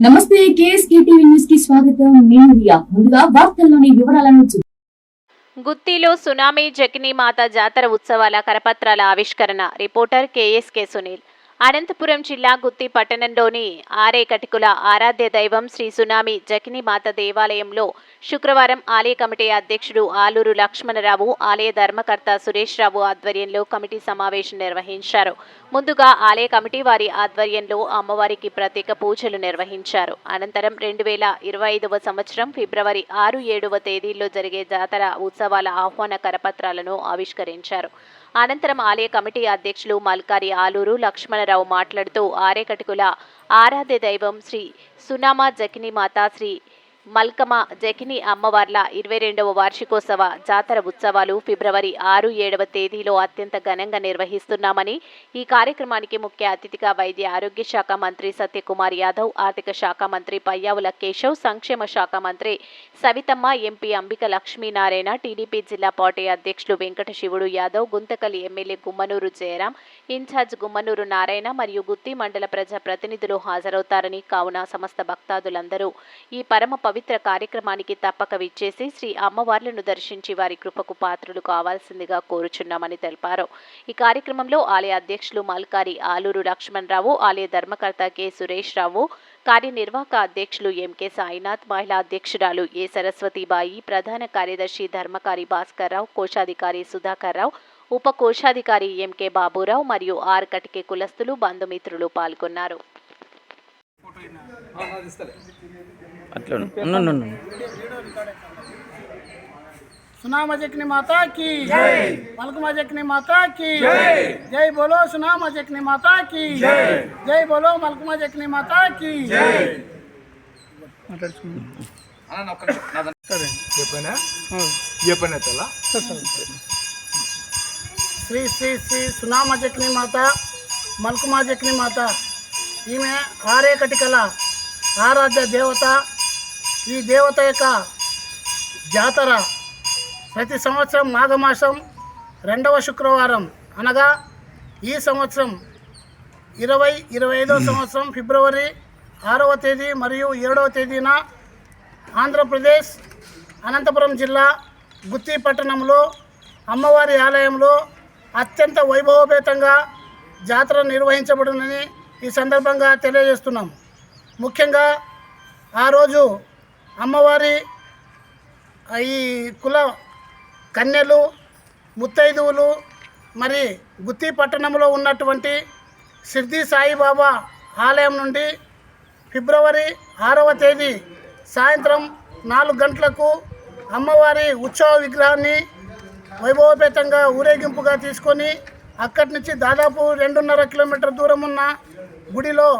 నమస్తే KSK TV news కి స్వాగతం. నేను రియా. ముందుగా వార్తల్లోని వివరాలను గుత్తిలో సునామీ జకినీ మాత జాతర ఉత్సవాల కరపత్రాల ఆవిష్కరణ. Reporter KSK Sunil. అనంతపురం జిల్లా గుత్తి పట్టణంలోని ఆరేకటికుల ఆరాధ్య దైవం శ్రీ సునామీ జకినీ మాత దేవాలయంలో శుక్రవారం ఆలయ కమిటీ అధ్యక్షుడు ఆలూరు లక్ష్మణరావు, ఆలయ ధర్మకర్త సురేష్ రావు ఆధ్వర్యంలో కమిటీ సమావేశం నిర్వహించారు. ముందుగా ఆలయ కమిటీ వారి ఆధ్వర్యంలో అమ్మవారికి ప్రత్యేక పూజలు నిర్వహించారు. అనంతరం 2025వ సంవత్సరం ఫిబ్రవరి 6, 7వ తేదీల్లో జరిగే జాతర ఉత్సవాల ఆహ్వాన కరపత్రాలను ఆవిష్కరించారు. అనంతరం ఆలయ కమిటీ అధ్యక్షులు మల్కారి ఆలూరు లక్ష్మణరావు మాట్లాడుతూ ఆరేకటికుల ఆరాధ్య దైవం శ్రీ సునామా జకినీ మాత శ్రీ మల్కమ జకినీ అమ్మవార్ల 22వ వార్షికోత్సవ జాతర ఉత్సవాలు ఫిబ్రవరి 6, 7వ తేదీలో అత్యంత ఘనంగా నిర్వహిస్తున్నామని, ఈ కార్యక్రమానికి ముఖ్య అతిథిగా వైద్య ఆరోగ్య శాఖ మంత్రి సత్యకుమార్ యాదవ్, ఆర్థిక శాఖ మంత్రి పయ్యావుల కేశవ్, సంక్షేమ శాఖ మంత్రి సవితమ్మ, ఎంపీ అంబిక లక్ష్మీనారాయణ, టీడీపీ జిల్లా పార్టీ అధ్యక్షులు వెంకట శివుడు యాదవ్, గుంతకల్ ఎమ్మెల్యే గుమ్మనూరు జయరాం, ఇన్ఛార్జ్ గుమ్మనూరు నారాయణ మరియు గుత్తి మండల ప్రజా ప్రతినిధులు హాజరవుతారని, కావున సమస్త భక్తాదులందరూ ఈ పరమ పవిత్ర కార్యక్రమానికి తప్పక విచ్చేసి శ్రీ అమ్మవార్లను దర్శించి వారి కృపకు పాత్రులు కావాల్సిందిగా కోరుచున్నామని తెలిపారు. ఈ కార్యక్రమంలో ఆలయ అధ్యక్షులు మల్కారి ఆలూరు లక్ష్మణరావు, ఆలయ ధర్మకర్త కె సురేష్ రావు, కార్యనిర్వాహక అధ్యక్షులు ఎంకే సాయినాథ్, మహిళా అధ్యక్షురాలు ఏ సరస్వతిబాయి, ప్రధాన కార్యదర్శి ధర్మకారి భాస్కర్ రావు, కోశాధికారి సుధాకర్ రావు, ఉప కోశాధికారి ఎంకే బాబురావు మరియు ఆర్ కటికే కులస్తులు, బంధుమిత్రులు పాల్గొన్నారు. सुनामा जकिनी माता की जय, मलकमा जकिनी माता की जय, जय बोलो सुनामा जकिनी माता की जय, जय बोलो मलकमा जकिनी माता की जय. శ్రీ శ్రీ శ్రీ సునామ జకినీ మాత, మల్కమా జకినీ మాత, ఈమె ఆరేకటికల ఆరాధ్య దేవత. ఈ దేవత యొక్క జాతర ప్రతి సంవత్సరం మాఘమాసం 2వ శుక్రవారం అనగా ఈ సంవత్సరం 2025వ సంవత్సరం ఫిబ్రవరి 6వ తేదీ మరియు 7వ తేదీన ఆంధ్రప్రదేశ్ అనంతపురం జిల్లా గుత్తి పట్టణంలో అమ్మవారి ఆలయంలో అత్యంత వైభవపేతంగా జాతర నిర్వహించబడునని ఈ సందర్భంగా తెలియజేస్తున్నాం. ముఖ్యంగా ఆ రోజు అమ్మవారి ఈ కుల కన్యలు, ముత్తైదువులు, మరి గుత్తి పట్టణంలో ఉన్నటువంటి షిర్డీ సాయిబాబా ఆలయం నుండి ఫిబ్రవరి 6వ తేదీ సాయంత్రం 4 గంటలకు అమ్మవారి ఉత్సవ విగ్రహాన్ని వైభవపేతంగా ఊరేగింపుగా తీసుకొని అక్కడి నుంచి దాదాపు 2.5 కిలోమీటర్ దూరం ఉన్న గుడిలో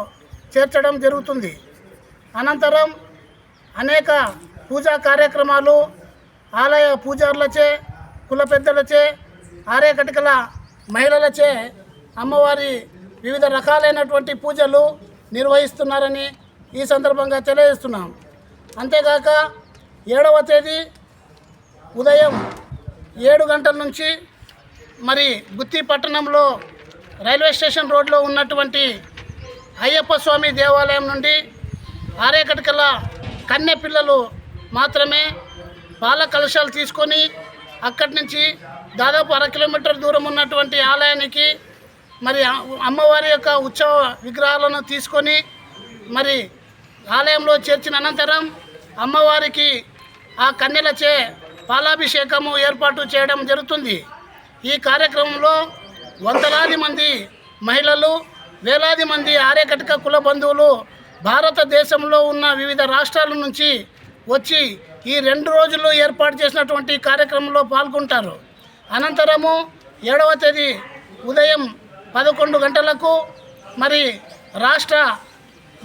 చేర్చడం జరుగుతుంది. అనంతరం అనేక పూజా కార్యక్రమాలు ఆలయ పూజారులచే, కుల పెద్దలచే, ఆరేకటికల మహిళలచే అమ్మవారి వివిధ రకాలైనటువంటి పూజలు నిర్వహిస్తున్నారని ఈ సందర్భంగా తెలియజేస్తున్నాం. అంతేగాక 7వ తేదీ ఉదయం 7 గంటల నుంచి మరి గుత్తి పట్టణంలో రైల్వే స్టేషన్ రోడ్లో ఉన్నటువంటి అయ్యప్ప స్వామి దేవాలయం నుండి ఆరేకటికల కన్నె పిల్లలు మాత్రమే పాల కలశాలు తీసుకొని అక్కడి నుంచి దాదాపు 1/2 కిలోమీటర్ దూరం ఉన్నటువంటి ఆలయానికి మరి అమ్మవారి యొక్క ఉత్సవ విగ్రహాలను తీసుకొని మరి ఆలయంలో చేర్చిన అనంతరం అమ్మవారికి ఆ కన్యలచే పాలాభిషేకము ఏర్పాటు చేయడం జరుగుతుంది. ఈ కార్యక్రమంలో వందలాది మంది మహిళలు, వేలాది మంది ఆరేకటిక కుల బంధువులు భారతదేశంలో ఉన్న వివిధ రాష్ట్రాల నుంచి వచ్చి ఈ 2 రోజులు ఏర్పాటు చేసినటువంటి కార్యక్రమంలో పాల్గొంటారు. అనంతరము 7వ తేదీ ఉదయం 11 గంటలకు మరి రాష్ట్ర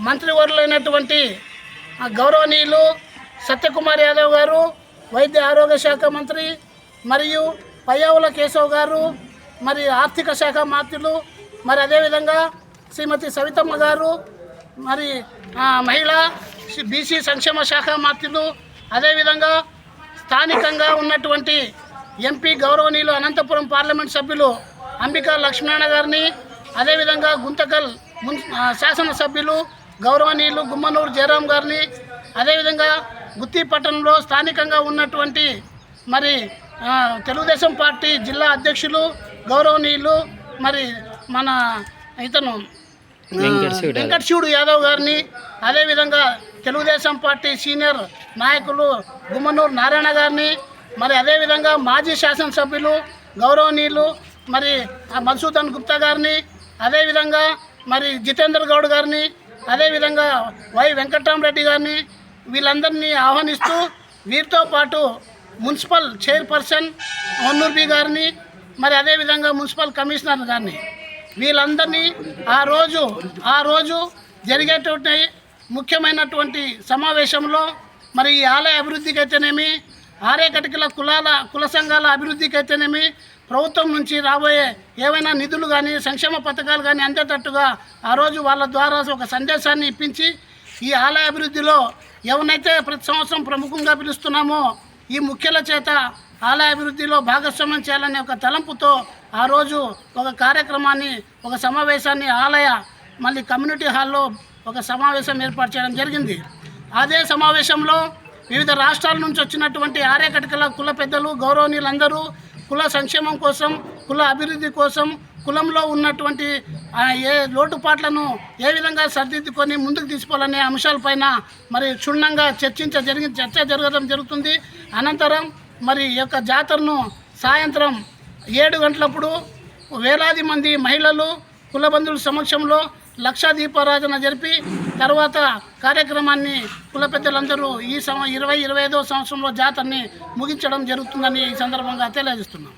మంత్రివర్యులైనటువంటి గౌరవనీయులు సత్యకుమార్ యాదవ్ గారు, వైద్య ఆరోగ్య శాఖ మంత్రి, మరియు పయ్యావుల కేశవ్ గారు, మరి ఆర్థిక శాఖ మంత్రులు, మరి అదేవిధంగా శ్రీమతి సవితమ్మ గారు, మరి మహిళా బీసీ సంక్షేమ శాఖ మంత్రులు, అదేవిధంగా స్థానికంగా ఉన్నటువంటి ఎంపీ గౌరవనీయులు అనంతపురం పార్లమెంట్ సభ్యులు అంబికా లక్ష్మీనారాయణ గారిని, అదేవిధంగా గుంతకల్ శాసనసభ్యులు గౌరవనీయులు గుమ్మనూరు జయరాం గారిని, అదేవిధంగా గుత్తి పట్టణంలో స్థానికంగా ఉన్నటువంటి మరి తెలుగుదేశం పార్టీ జిల్లా అధ్యక్షులు గౌరవనీయులు మరి మన ఇతను వెంకటశివుడు యాదవ్ గారిని, అదేవిధంగా తెలుగుదేశం పార్టీ సీనియర్ నాయకులు గుమ్మనూరు నారాయణ గారిని, మరి అదేవిధంగా మాజీ శాసనసభ్యులు గౌరవనీయులు మరి మధుసూదన్ గుప్తా గారిని, అదేవిధంగా మరి జితేందర్ గౌడ్ గారిని, అదేవిధంగా వై వెంకట్రామరెడ్డి గారిని వీళ్ళందరినీ ఆహ్వానిస్తూ వీరితో పాటు మున్సిపల్ చైర్పర్సన్ వన్నూర్ బి గారిని, మరి అదేవిధంగా మున్సిపల్ కమిషనర్ గారిని వీళ్ళందరినీ ఆ రోజు జరిగేటువంటి ముఖ్యమైనటువంటి సమావేశంలో మరి ఈ ఆలయ అభివృద్ధికి అయితేనేమి, ఆరేకటికల కుల సంఘాల అభివృద్ధికి అయితేనేమి, ప్రభుత్వం నుంచి రాబోయే ఏవైనా నిధులు కానీ సంక్షేమ పథకాలు కానీ అందేటట్టుగా ఆ రోజు వాళ్ళ ద్వారా ఒక సందేశాన్ని ఇప్పించి ఈ ఆలయ అభివృద్ధిలో ఎవరినైతే ప్రతి సంవత్సరం ప్రముఖంగా పిలుస్తున్నామో ఈ ముఖ్యుల చేత ఆలయ అభివృద్ధిలో భాగస్వామ్యం చేయాలనే ఒక తలంపుతో ఆ రోజు ఒక కార్యక్రమాన్ని, ఒక సమావేశాన్ని ఆలయ మళ్ళీ కమ్యూనిటీ హాల్లో ఒక సమావేశం ఏర్పాటు చేయడం జరిగింది. అదే సమావేశంలో వివిధ రాష్ట్రాల నుంచి వచ్చినటువంటి ఆరేకటికల కుల పెద్దలు గౌరవనీయులందరూ కుల సంక్షేమం కోసం, కుల అభివృద్ధి కోసం, కులంలో ఉన్నటువంటి ఏ లోటుపాట్లను ఏ విధంగా సరిదిద్దుకొని ముందుకు తీసుకోవాలనే అంశాలపైన మరి క్షుణ్ణంగా చర్చ జరగడం జరుగుతుంది. అనంతరం మరి ఈ యొక్క జాతరను సాయంత్రం 7 గంటలప్పుడు వేలాది మంది మహిళలు కులబంధువుల సమక్షంలో లక్ష దీపారాధన జరిపి తర్వాత కార్యక్రమాన్ని కుల పెద్దలందరూ ఈ 25వ సంవత్సరంలో జాతరని ముగించడం జరుగుతుందని ఈ సందర్భంగా తెలియజేస్తున్నాం.